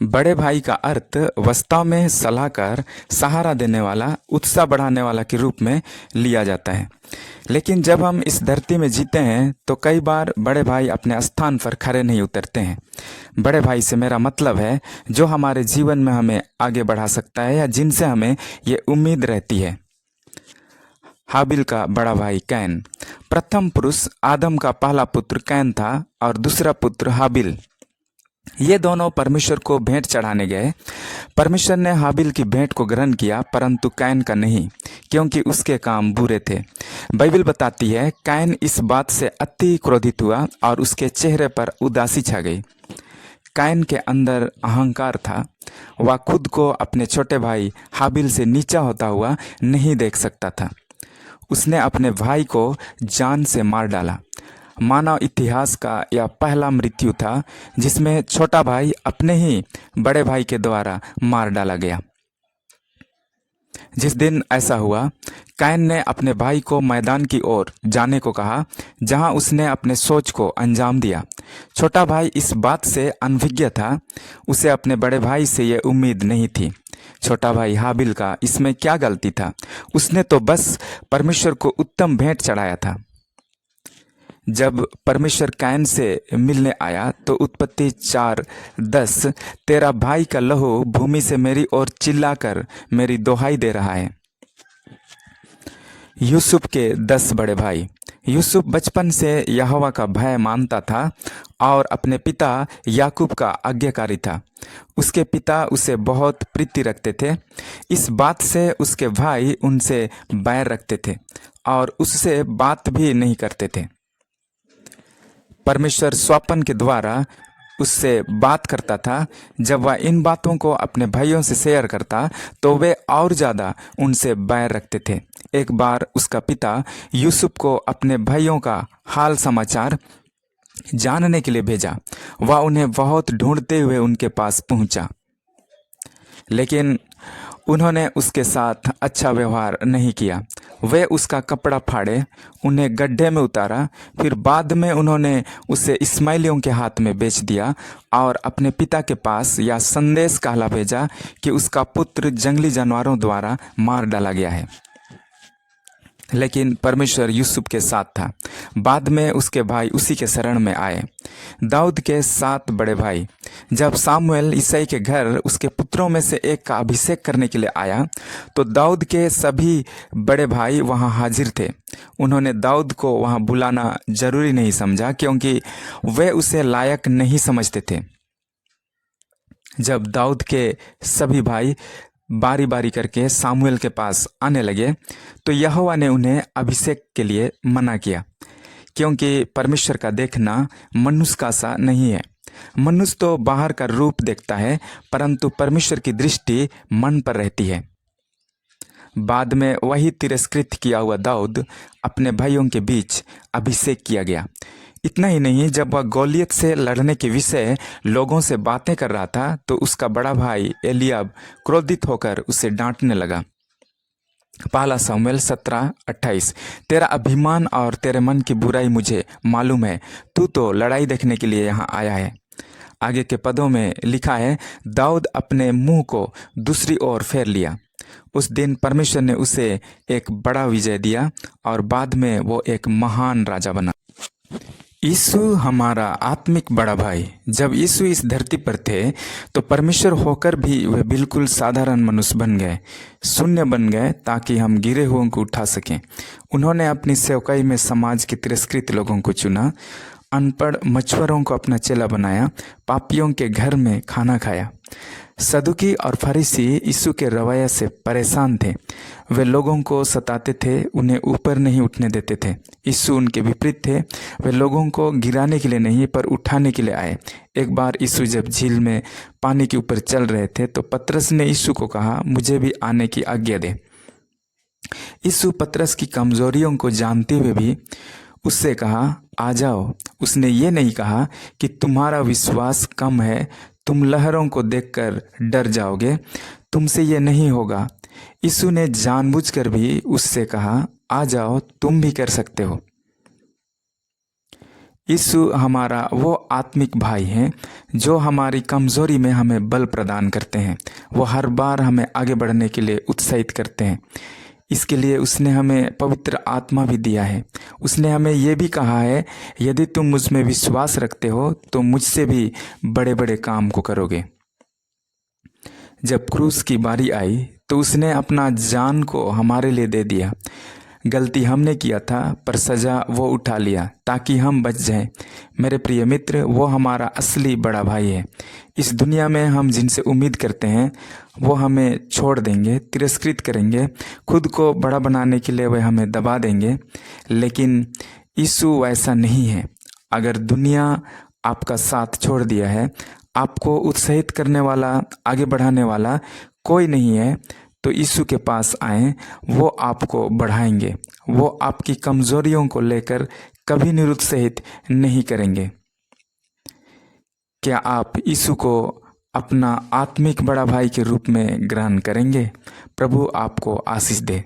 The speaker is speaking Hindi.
बड़े भाई का अर्थ वास्तव में सलाहकार, सहारा देने वाला, उत्साह बढ़ाने वाला के रूप में लिया जाता है। लेकिन जब हम इस धरती में जीते हैं तो कई बार बड़े भाई अपने स्थान पर खरे नहीं उतरते हैं। बड़े भाई से मेरा मतलब है जो हमारे जीवन में हमें आगे बढ़ा सकता है या जिनसे हमें ये उम्मीद रहती है। हाबिल का बड़ा भाई कैन। प्रथम पुरुष आदम का पहला पुत्र कैन था और दूसरा पुत्र हाबिल। ये दोनों परमेश्वर को भेंट चढ़ाने गए। परमेश्वर ने हाबिल की भेंट को ग्रहण किया परंतु कैन का नहीं, क्योंकि उसके काम बुरे थे। बाइबल बताती है कैन इस बात से अति क्रोधित हुआ और उसके चेहरे पर उदासी छा गई। कैन के अंदर अहंकार था। वह खुद को अपने छोटे भाई हाबिल से नीचा होता हुआ नहीं देख सकता था। उसने अपने भाई को जान से मार डाला। मानव इतिहास का यह पहला मृत्यु था जिसमें छोटा भाई अपने ही बड़े भाई के द्वारा मार डाला गया। जिस दिन ऐसा हुआ, कैन ने अपने भाई को मैदान की ओर जाने को कहा, जहां उसने अपने सोच को अंजाम दिया। छोटा भाई इस बात से अनभिज्ञ था। उसे अपने बड़े भाई से यह उम्मीद नहीं थी। छोटा भाई हाबिल का इसमें क्या गलती था? उसने तो बस परमेश्वर को उत्तम भेंट चढ़ाया था। जब परमेश्वर कैन से मिलने आया तो उत्पत्ति 4:10, तेरा भाई का लहू भूमि से मेरी ओर चिल्लाकर मेरी दोहाई दे रहा है। यूसुफ के 10 बड़े भाई। यूसुफ बचपन से यहोवा का भय मानता था और अपने पिता याकूब का आज्ञाकारी था। उसके पिता उसे बहुत प्रीति रखते थे। इस बात से उसके भाई उनसे बैर रखते थे और उससे बात भी नहीं करते थे। परमेश्वर स्वप्न के द्वारा उससे बात करता था। जब वह इन बातों को अपने भाइयों से शेयर करता तो वे और ज़्यादा उनसे बैर रखते थे। एक बार उसका पिता यूसुफ को अपने भाइयों का हाल समाचार जानने के लिए भेजा। वह उन्हें बहुत ढूंढते हुए उनके पास पहुंचा, लेकिन उन्होंने उसके साथ अच्छा व्यवहार नहीं किया। वे उसका कपड़ा फाड़े, उन्हें गड्ढे में उतारा, फिर बाद में उन्होंने उसे इस्माइलियों के हाथ में बेच दिया और अपने पिता के पास यह संदेश कहला भेजा कि उसका पुत्र जंगली जानवरों द्वारा मार डाला गया है। लेकिन परमेश्वर यूसुफ के साथ था। बाद में उसके भाई उसी के शरण में आए। दाऊद के 7 बड़े भाई। जब सामुएल ईसाई के घर उसके पुत्रों में से एक का अभिषेक करने के लिए आया तो दाऊद के सभी बड़े भाई वहां हाजिर थे। उन्होंने दाऊद को वहां बुलाना जरूरी नहीं समझा क्योंकि वे उसे लायक नहीं समझते थे। जब दाऊद के सभी भाई बारी बारी करके सामुएल के पास आने लगे तो यहोवा ने उन्हें अभिषेक के लिए मना किया, क्योंकि परमेश्वर का देखना मनुष्य का सा नहीं है। मनुष्य तो बाहर का रूप देखता है परंतु परमेश्वर की दृष्टि मन पर रहती है। बाद में वही तिरस्कृत किया हुआ दाऊद अपने भाइयों के बीच अभिषेक किया गया। इतना ही नहीं, जब वह गोलियत से लड़ने के विषय लोगों से बातें कर रहा था तो उसका बड़ा भाई एलियाब क्रोधित होकर उसे डांटने लगा। पहला सामुएल 17:28, तेरा अभिमान और तेरे मन की बुराई मुझे मालूम है। तू तो लड़ाई देखने के लिए यहाँ आया है। आगे के पदों में लिखा है, दाऊद अपने मुंह को दूसरी ओर फेर लिया। उस दिन परमेश्वर ने उसे एक बड़ा विजय दिया और बाद में वो एक महान राजा बना। यीशु हमारा आत्मिक बड़ा भाई। जब यीशु इस धरती पर थे तो परमेश्वर होकर भी वे बिल्कुल साधारण मनुष्य बन गए, शून्य बन गए ताकि हम गिरे हुओं को उठा सकें। उन्होंने अपनी सेवकाई में समाज के तिरस्कृत लोगों को चुना, अनपढ़ मछुआरों को अपना चेला बनाया, पापियों के घर में खाना खाया। सदुकी और फरीसी यीशु के रवैया से परेशान थे। वे लोगों को सताते थे, उन्हें ऊपर नहीं उठने देते थे। यीशु उनके विपरीत थे। वे लोगों को गिराने के लिए नहीं पर उठाने के लिए आए। एक बार यीशु जब झील में पानी के ऊपर चल रहे थे तो पतरस ने यीशु को कहा, मुझे भी आने की आज्ञा दे। यीशु पतरस की कमजोरियों को जानते हुए भी उससे कहा, आ जाओ। उसने ये नहीं कहा कि तुम्हारा विश्वास कम है, तुम लहरों को देखकर डर जाओगे, तुमसे ये नहीं होगा। यीशु ने जानबूझकर भी उससे कहा, आ जाओ, तुम भी कर सकते हो। यीशु हमारा वो आत्मिक भाई है जो हमारी कमज़ोरी में हमें बल प्रदान करते हैं। वो हर बार हमें आगे बढ़ने के लिए उत्साहित करते हैं। इसके लिए उसने हमें पवित्र आत्मा भी दिया है। उसने हमें ये भी कहा है, यदि तुम मुझ में विश्वास रखते हो तो मुझसे भी बड़े बड़े काम को करोगे। जब क्रूस की बारी आई तो उसने अपना जान को हमारे लिए दे दिया। गलती हमने किया था पर सज़ा वो उठा लिया ताकि हम बच जाएं। मेरे प्रिय मित्र, वो हमारा असली बड़ा भाई है। इस दुनिया में हम जिनसे उम्मीद करते हैं वो हमें छोड़ देंगे, तिरस्कृत करेंगे, खुद को बड़ा बनाने के लिए वे हमें दबा देंगे, लेकिन यीशु वैसा नहीं है। अगर दुनिया आपका साथ छोड़ दिया है, आपको उत्साहित करने वाला, आगे बढ़ाने वाला कोई नहीं है, तो यीशु के पास आएं। वो आपको बढ़ाएंगे। वो आपकी कमजोरियों को लेकर कभी निरुत्साहित नहीं करेंगे। क्या आप यीशु को अपना आत्मिक बड़ा भाई के रूप में ग्रहण करेंगे? प्रभु आपको आशीष दे।